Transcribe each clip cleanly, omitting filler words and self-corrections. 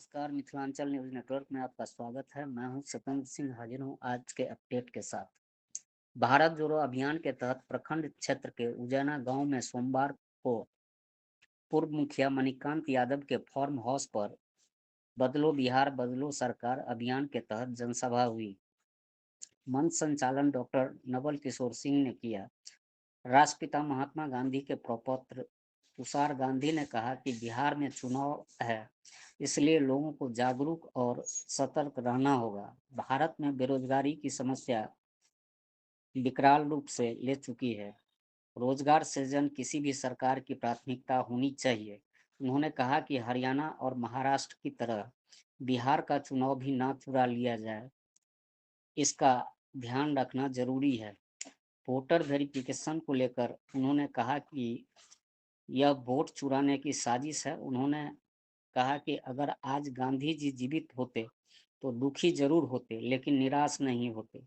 नमस्कार, Mithilanchal news network में आपका स्वागत है। मैं हूं सत्येंद्र सिंह, हाजिर हूं आज के अपडेट के साथ। भारत जोड़ो अभियान के तहत प्रखंड क्षेत्र के उजैना गांव में सोमवार को पूर्व मुखिया मणिकांत यादव के फार्म हाउस पर बदलो बिहार बदलो सरकार अभियान के तहत जनसभा हुई। मंच संचालन डॉक्टर नवल किशोर सिंह ने किया। राष्ट्रपिता महात्मा गांधी के प्रपौत्र तुषार गांधी ने कहा कि बिहार में चुनाव है, इसलिए लोगों को जागरूक और सतर्क रहना होगा। भारत में बेरोजगारी की समस्या विकराल रूप से ले चुकी है। रोजगार सृजन किसी भी सरकार की प्राथमिकता होनी चाहिए। उन्होंने कहा कि हरियाणा और महाराष्ट्र की तरह बिहार का चुनाव भी ना चुरा लिया जाए, इसका ध्यान रखना जरूरी है। वोटर वेरिफिकेशन को लेकर उन्होंने कहा कि यह वोट चुराने की साजिश है। उन्होंने कहा कि अगर आज गांधी जी जीवित होते तो दुखी जरूर होते, लेकिन निराश नहीं होते।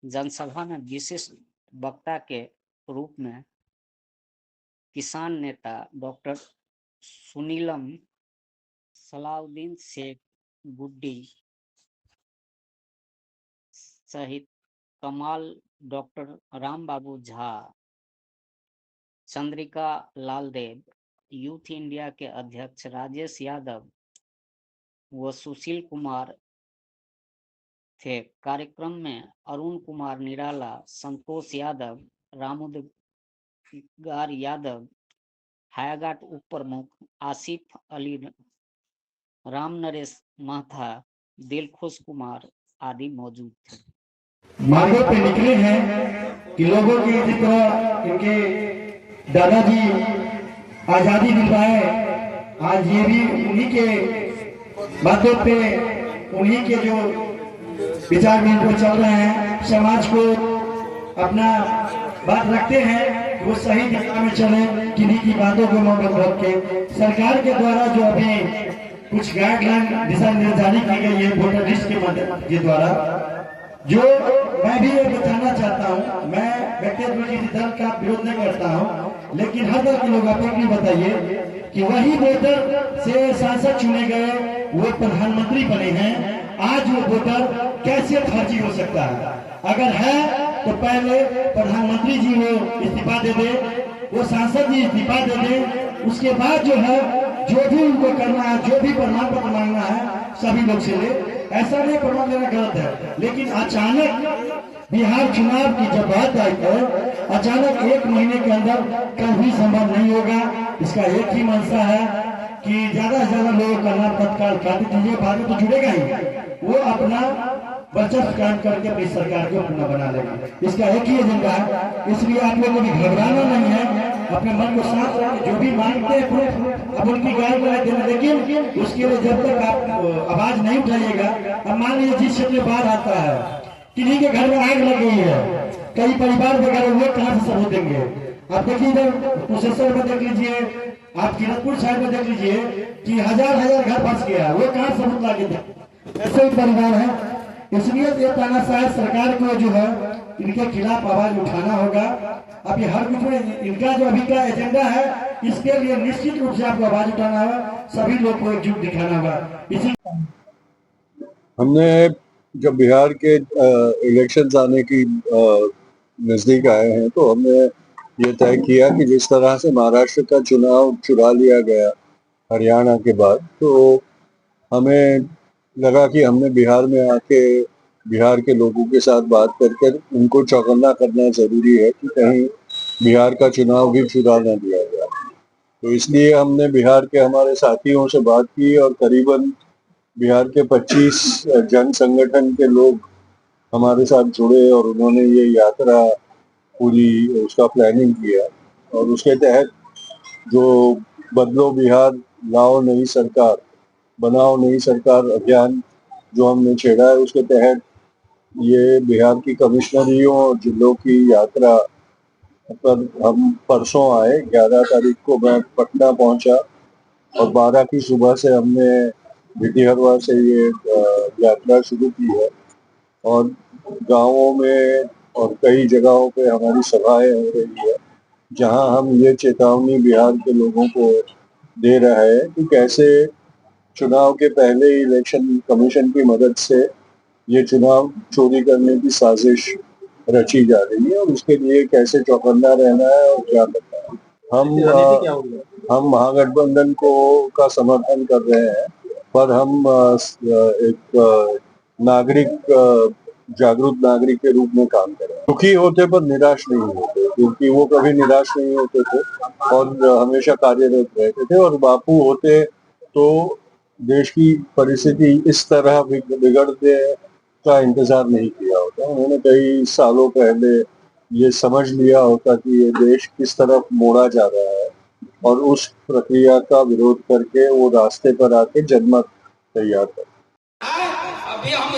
जनसभा में विशिष्ट वक्ता के रूप में किसान नेता डॉक्टर सुनीलम सलाउद्दीन शेख गुड्डी सहित कमाल, डॉक्टर राम बाबू झा, चंद्रिका लालदेव, यूथ इंडिया के अध्यक्ष राजेश यादव व सुशील कुमार थे। कार्यक्रम में अरुण कुमार निराला, संतोष यादव, रामोदगार यादव, हायाघाट उप प्रमुख आसिफ अली, राम नरेश महथा, दिलखुश कुमार आदि मौजूद थे। मार्गों पे निकले हैं कि लोगों की जिस तरह इनके दादाजी आजादी दिलवाए, आज ये भी उन्हीं के बातों पे, उन्हीं के जो विचार में इनको चल रहे हैं। समाज को अपना बात रखते हैं कि वो सही दिशा में चले, किन्हीं की बातों को मत रख के। सरकार के द्वारा जो अभी कुछ गाइडलाइन दिशा निर्धारित की गई है वोटर लिस्ट के मदद के द्वारा, जो मैं भी ये बताना चाहता हूँ, मैं व्यक्तिगत रूप से दल का विरोध नहीं करता हूँ, लेकिन हर दल के लोग आप भी बताइए कि वही वोटर से सांसद चुने गए, वो प्रधानमंत्री बने हैं, आज वो वोटर कैसे फर्जी हो सकता है? अगर है तो पहले प्रधानमंत्री जी वो इस्तीफा दे दे, वो सांसद जी इस्तीफा दे दे, उसके बाद जो है जो भी उनको करना है, जो भी प्रमाण पत्र मांगना है, सभी लोग से ले। ऐसा नहीं प्रमाण लेना गलत है, लेकिन अचानक बिहार चुनाव की जब बात आई तो अचानक 1 महीने के अंदर कभी संभव नहीं होगा। इसका एक ही मंशा है कि ज्यादा से ज्यादा लोगों का नाम तत्काल काट दीजिए, बाद में तो जुड़ेगा ही, वो अपना वर्चस्व कायम करके अपनी सरकार को अपना बना लेंगे। इसका एक ही एजेंडा है, इसलिए आप लोगों को भी घबराना नहीं है, अपने मन को शांत रखें। जो भी मांगते हैं अब उनकी गाइडलाइन देना, लेकिन उसके लिए जब तक आप आवाज नहीं उठाइएगा, अब मान लीजिए जिस क्षेत्र में बाढ़ आता है, किन्हीं के घर में आग लग गई है, कई परिवार वगैरह हुए, कहाँ से सबूत देंगे? आप देखिए इधर कुशेश्वर में देख लीजिए, आप किरतपुर साइड में देख लीजिए कि हजार घर फंस गया, वो कहाँ सबूत लागे थे? ऐसे ही परिवार है। इसलिए ये तानाशाह सरकार को जो है इनके खिलाफ आवाज उठाना होगा। अब ये हर कुछ में इनका जो अभी का एजेंडा है, इसके लिए निश्चित रूप से आपको आवाज उठाना होगा, सभी लोग को एकजुट दिखाना होगा। इसी हमने जब बिहार के इलेक्शंस आने की नजदीक आए हैं, तो हमने ये तय किया कि जिस तरह से महाराष्ट्र का चुनाव चुरा लिया गया हरियाणा के बाद, तो हमें लगा कि हमने बिहार में आके बिहार के लोगों के साथ बात करके उनको चौकन्ना करना जरूरी है कि कहीं बिहार का चुनाव भी चुरा ना दिया जाए। तो इसलिए हमने बिहार के हमारे साथियों से बात की और करीबन बिहार के 25 जन संगठन के लोग हमारे साथ जुड़े और उन्होंने ये यात्रा पूरी उसका प्लानिंग किया। और उसके तहत जो बदलो बिहार लाओ नई सरकार, बनाओ नई सरकार अभियान जो हमने छेड़ा है, उसके तहत ये बिहार की कमिश्नरियों और जिलों की यात्रा पर हम परसों आए। 11 तारीख को मैं पटना पहुंचा और 12 की सुबह से हमने भिटिहरवा से ये यात्रा शुरू की है और गांवों में और कई जगहों पे हमारी सभाएं हो रही है, जहां हम ये चेतावनी बिहार के लोगों को दे रहे हैं कि कैसे चुनाव के पहले ही इलेक्शन कमीशन की मदद से ये चुनाव चोरी करने की साजिश रची जा रही है और उसके लिए कैसे चौकन्ना रहना है और क्या करना है। हम महागठबंधन को का समर्थन कर रहे हैं, पर हम एक जागरूक नागरिक के रूप में काम कर रहे हैं। दुखी होते पर निराश नहीं होते, क्योंकि वो कभी निराश नहीं होते थे और हमेशा कार्यरत रहते थे। और बापू होते तो देश की परिस्थिति इस तरह बिगड़ने का इंतजार नहीं किया होता। उन्होंने कई सालों पहले ये समझ लिया होता कि ये देश किस तरफ मोड़ा जा रहा है और उस प्रक्रिया का विरोध करके वो रास्ते पर आके जनमत तैयार कर। अभी हम